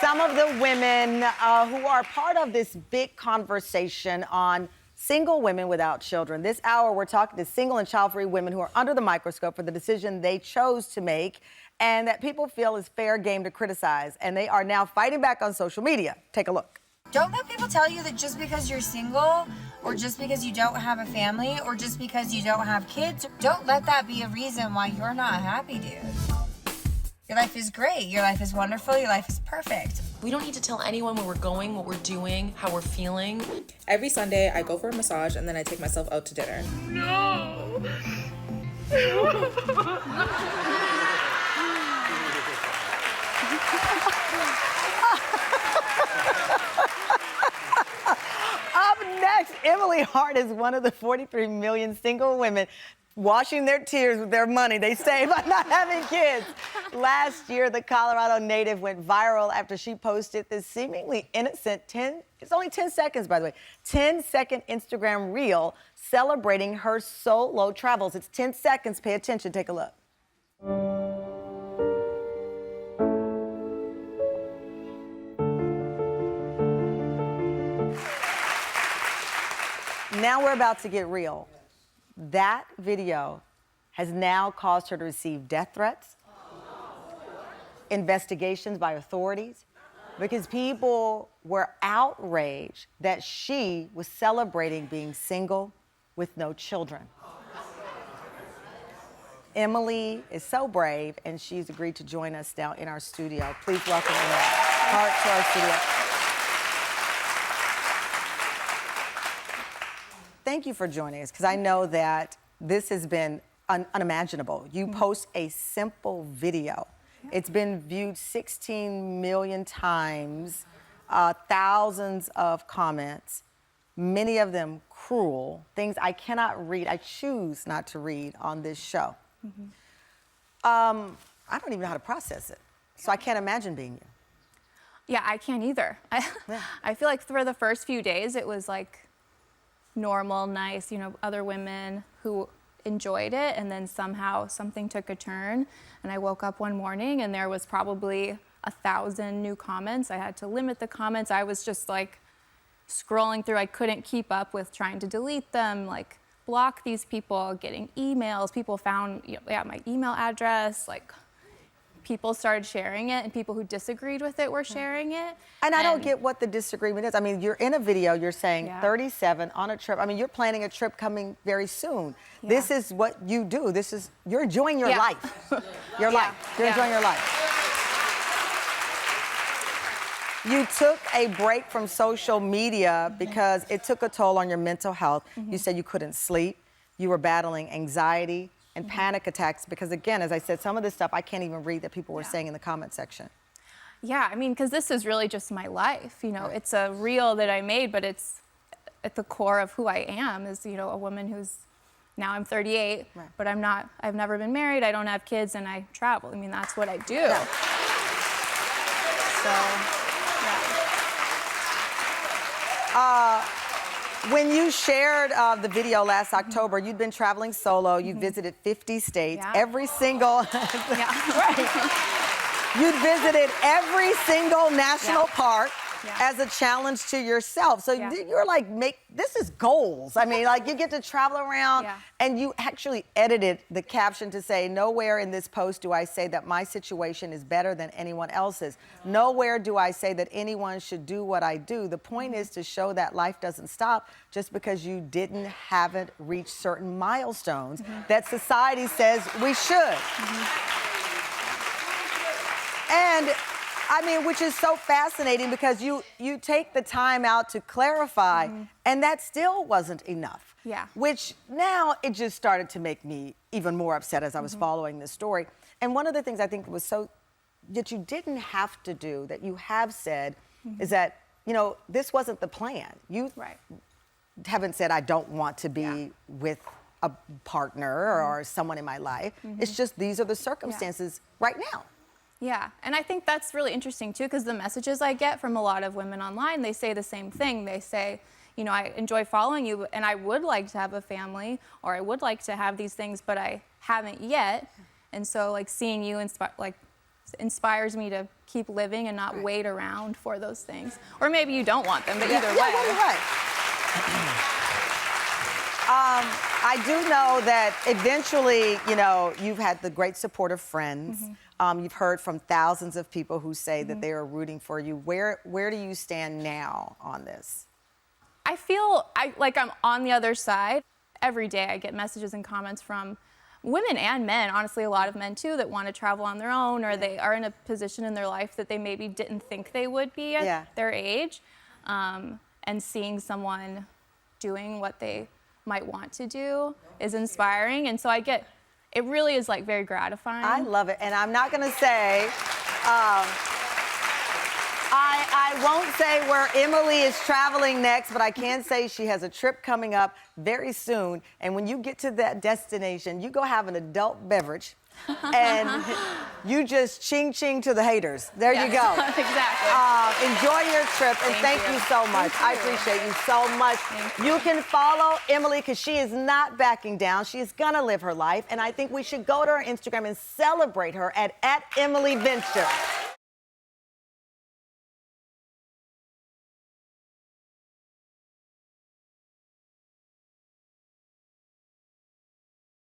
some of the women who are part of this big conversation on single women without children. This hour, we're talking to single and child-free women who are under the microscope for the decision they chose to make and that people feel is fair game to criticize. And they are now fighting back on social media. Take a look. Don't let people tell you that just because you're single or just because you don't have a family or just because you don't have kids, don't let that be a reason why you're not happy, dude. Your life is great. Your life is wonderful. Your life is perfect. We don't need to tell anyone where we're going, what we're doing, how we're feeling. Every Sunday, I go for a massage and then I take myself out to dinner. No! Up next, Emily Hart is one of the 43 million single women washing their tears with their money they save by not having kids. Last year, the Colorado native went viral after she posted this seemingly innocent it's only 10 seconds, by the way, 10-second Instagram reel celebrating her solo travels. It's 10 seconds. Pay attention. Take a look. Now we're about to get real. That video has now caused her to receive death threats, investigations by authorities, because people were outraged that she was celebrating being single with no children. Emily is so brave, and she's agreed to join us now in our studio. Please welcome Emily Hart to our studio. Thank you for joining us, because I know that this has been unimaginable. You post a simple video. It's been viewed 16 million times, thousands of comments, many of them cruel, things I cannot read. I choose not to read on this show. I don't even know how to process it, so I can't imagine being you. Yeah, I can't either. I feel like for the first few days, it was like normal, nice, you know, other women who enjoyed it, and then somehow something took a turn, and I woke up one morning and there was probably 1,000 new comments. I had to limit the comments. I was just like scrolling through. I couldn't keep up with trying to delete them, like block these people, getting emails. People found my email address, like people started sharing it, and people who disagreed with it were sharing it. And I don't get what the disagreement is. I mean, you're in a video, you're saying 37 on a trip. I mean, you're planning a trip coming very soon. Yeah. This is what you do. You're enjoying your life. Your life. You're enjoying your life. You took a break from social media because it took a toll on your mental health. You said you couldn't sleep. You were battling anxiety and panic attacks because, again, as I said, some of this stuff I can't even read that people were saying in the comment section. Yeah, I mean, because this is really just my life. You know, it's a reel that I made, but it's at the core of who I am is, you know, a woman who's, now I'm 38, but I've never been married, I don't have kids, and I travel. I mean, that's what I do. Yeah. When you shared the video last October, you'd been traveling solo. You visited 50 states. Every single... You'd visited every single national park as a challenge to yourself. So you're like, this is goals. I mean, like, you get to travel around, and you actually edited the caption to say, nowhere in this post do I say that my situation is better than anyone else's. Nowhere do I say that anyone should do what I do. The point is to show that life doesn't stop just because you haven't reached certain milestones that society says we should. And I mean, which is so fascinating because you take the time out to clarify, and that still wasn't enough. Yeah. Which now it just started to make me even more upset as I was following this story. And one of the things I think was that you didn't have to do, that you have said, is that, you know, this wasn't the plan. You haven't said, I don't want to be with a partner or someone in my life. It's just, these are the circumstances right now. Yeah, and I think that's really interesting too, because the messages I get from a lot of women online, they say the same thing. They say, you know, I enjoy following you, and I would like to have a family, or I would like to have these things, but I haven't yet. And so, like, seeing you inspires me to keep living and not wait around for those things. Or maybe you don't want them, but either way. Yeah, you're right. I do know that eventually, you know, you've had the great support of friends. You've heard from thousands of people who say that they are rooting for you. Where do you stand now on this? I feel like I'm on the other side. Every day I get messages and comments from women and men, honestly a lot of men too, that want to travel on their own, or they are in a position in their life that they maybe didn't think they would be at their age. And seeing someone doing what they might want to do is inspiring. And so it really is like very gratifying. I love it. And I'm not going to say, I won't say where Emily is traveling next, but I can say she has a trip coming up very soon. And when you get to that destination, you go have an adult beverage and you just ching to the haters. There you go. Exactly. Enjoy your trip and thank you so much. I appreciate you so much. You can follow Emily because she is not backing down. She is gonna live her life, and I think we should go to her Instagram and celebrate her at Emily Venture.